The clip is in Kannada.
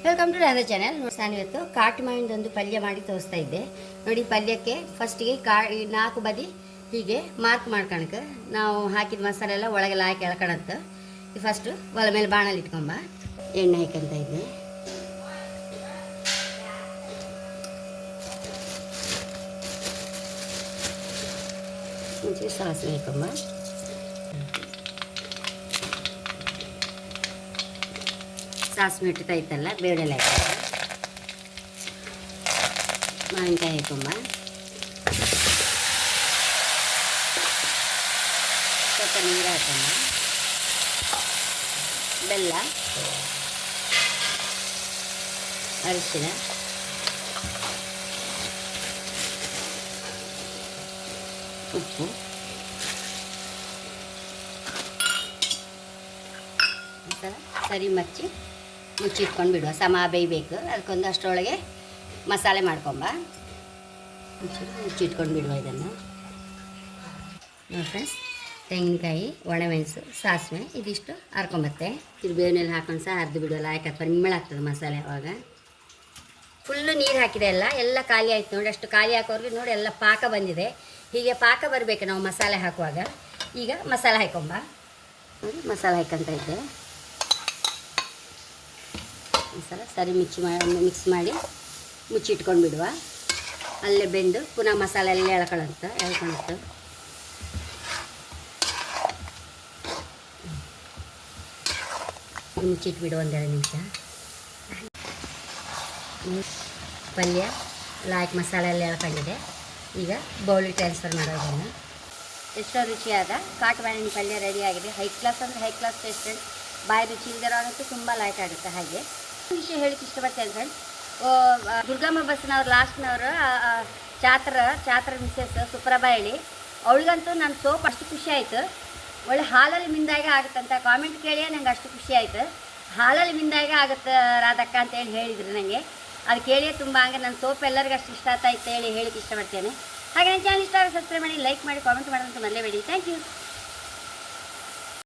Welcome to Radha channel. ನಾನು ಇವತ್ತು ಕಾಟು ಮಾವಿನದೊಂದು ಪಲ್ಯ ಮಾಡಿ ತೋರಿಸ್ತಾ ಇದ್ದೆ ನೋಡಿ. ಪಲ್ಯಕ್ಕೆ ಫಸ್ಟಿಗೆ 4 ಬದಿ ಹೀಗೆ ಮಾರ್ಕ್ ಮಾಡ್ಕೊಳಕ್ಕೆ ನಾವು ಹಾಕಿದ ಮಸಾಲೆ ಎಲ್ಲ ಒಳಗೆಲ್ಲ ಹಾಕಿ ಎಳ್ಕೊಳಂತ. ಫಸ್ಟು ಒಲೆ ಮೇಲೆ ಬಾಣಲ್ಲಿ ಇಟ್ಕೊಂಬ ಎಣ್ಣೆ ಹಾಕಂತ ಇದ್ದೆ. ಮುಂಚೆ ಸಾಸಿವೆ ಹಾಕೊಂಬ, ಸಾಸಿವೆ ಇಡ್ತಾ ಇತ್ತಲ್ಲ ಬೇಳೆಲ್ಲ ಹಾಕೊಂಬ, ಮಾವಿನಕಾಯಿ ಹಾಕೊಂಬ, ಸ್ವಲ್ಪ ನೀರು ಹಾಕೊಂಬ, ಬೆಲ್ಲ, ಅರಿಶಿನ, ಉಪ್ಪು, ಸರಿ ಮುಚ್ಚಿಟ್ಕೊಂಡು ಬಿಡುವ. ಸಮ ಬೇಯಬೇಕು, ಅದಕ್ಕೊಂದು ಅಷ್ಟರೊಳಗೆ ಮಸಾಲೆ ಮಾಡ್ಕೊಂಬ, ಮುಚ್ಚಿಟ್ಕೊಂಡು ಬಿಡುವ. ಇದನ್ನು ನೋಡಿ ಫ್ರೆಂಡ್ಸ್, ತೆಂಗಿನಕಾಯಿ, ಒಣಮೆಣಸು, ಸಾಸಿವೆ ಇದಿಷ್ಟು ಹರ್ಕೊಂಬತ್ತೆ. ಬೇವಿನಲ್ಲಿ ಹಾಕೊಂಡು ಸಹ ಅರ್ದು ಬಿಡುವಲ್ಲ, ಯಾಕೆ ಪರಿಮಳ ಆಗ್ತದೆ ಮಸಾಲೆ. ಅವಾಗ ಫುಲ್ಲು ನೀರು ಹಾಕಿದೆ, ಎಲ್ಲ ಖಾಲಿ ಆಯ್ತು ನೋಡಿ. ಅಷ್ಟು ಖಾಲಿ ಹಾಕೋರಿಗೆ ನೋಡಿ ಎಲ್ಲ ಪಾಕ ಬಂದಿದೆ. ಹೀಗೆ ಪಾಕ ಬರಬೇಕು ನಾವು ಮಸಾಲೆ ಹಾಕುವಾಗ. ಈಗ ಮಸಾಲೆ ಹಾಕೊಂಬ ನೋಡಿ, ಮಸಾಲೆ ಹಾಕಂತ ಇದ್ದೆ. ಮಸಾಲೆ ಸರಿ ಮಿಕ್ಸ್ ಮಾಡಿ ಮುಚ್ಚಿಟ್ಕೊಂಡು ಬಿಡುವ. ಅಲ್ಲೇ ಬೆಂದು ಪುನಃ ಮಸಾಲೆ ಎಲ್ಲ ಎಳ್ಕೊಳತ್ತು. ಮುಚ್ಚಿಟ್ಬಿಡು 1-2 ನಿಮಿಷ. ಪಲ್ಯ ಲಾಯ್ಕ್ ಮಸಾಲೆ ಎಲ್ಲ ಎಳ್ಕೊಂಡಿದೆ. ಈಗ ಬೌಲಿಗೆ ಟ್ರಾನ್ಸ್ಫರ್ ಮಾಡೋದನ್ನು. ಎಷ್ಟೋ ರುಚಿಯಾದ ಕಾಟು ಮಾವಿನ ಪಲ್ಯ ರೆಡಿಯಾಗಿದೆ. ಹೈ ಕ್ಲಾಸ್ ಅಂದರೆ ಹೈ ಕ್ಲಾಸ್ ಟೇಸ್ಟ್. ಬಾಯಿ ರುಚಿ ಇಲ್ದಿರೋಗಂತೂ ತುಂಬ ಲೈಕ್ ಆಗುತ್ತೆ. ಹಾಗೆ ವಿಷಯ ಹೇಳಿಕ್ಕೆ ಇಷ್ಟಪಡ್ತೇನೆ ಫ್ರೆಂಡ್ಸ್. ದುರ್ಗಮ್ಮ ಬಸ್ನವ್ರು ಲಾಸ್ಟ್ನವರು ಚಾತ್ರ ಮಿಸ್ಸಸ್ ಸುಪ್ರಭಾ ಹೇಳಿ, ಅವಳಿಗಂತೂ ನನ್ನ ಸೋಪ್ ಅಷ್ಟು ಖುಷಿ ಆಯಿತು. ಒಳ್ಳೆ ಹಾಲಲ್ಲಿ ಮಿಂದಾಗೆ ಆಗುತ್ತಂತ ಕಾಮೆಂಟ್ ಕೇಳಿಯೇ ನಂಗೆ ಅಷ್ಟು ಖುಷಿ ಆಯಿತು. ಹಾಲಲ್ಲಿ ಮಿಂದಾಗೆ ಆಗುತ್ತೆ ರಾಧಕ್ಕ ಅಂತೇಳಿ ಹೇಳಿದ್ರು ನನಗೆ. ಅದು ಕೇಳಿಯೇ ತುಂಬ ಹಂಗೆ ನನ್ನ ಸೋಪ್ ಎಲ್ಲರಿಗೂ ಅಷ್ಟು ಇಷ್ಟ ಆಗ್ತಾ ಇತ್ತು ಹೇಳಿಕ್ಕೆ ಇಷ್ಟಪಡ್ತೇನೆ. ಹಾಗೆ ನನ್ನ ಚಾನಲ್ ಇಷ್ಟ ಆದರೆ ಸಬ್ಸ್ಕ್ರೈಬ್ ಮಾಡಿ, ಲೈಕ್ ಮಾಡಿ, ಕಾಮೆಂಟ್ ಮಾಡೋದಂತ ಮರೆಯಬೇಡಿ. Thank you.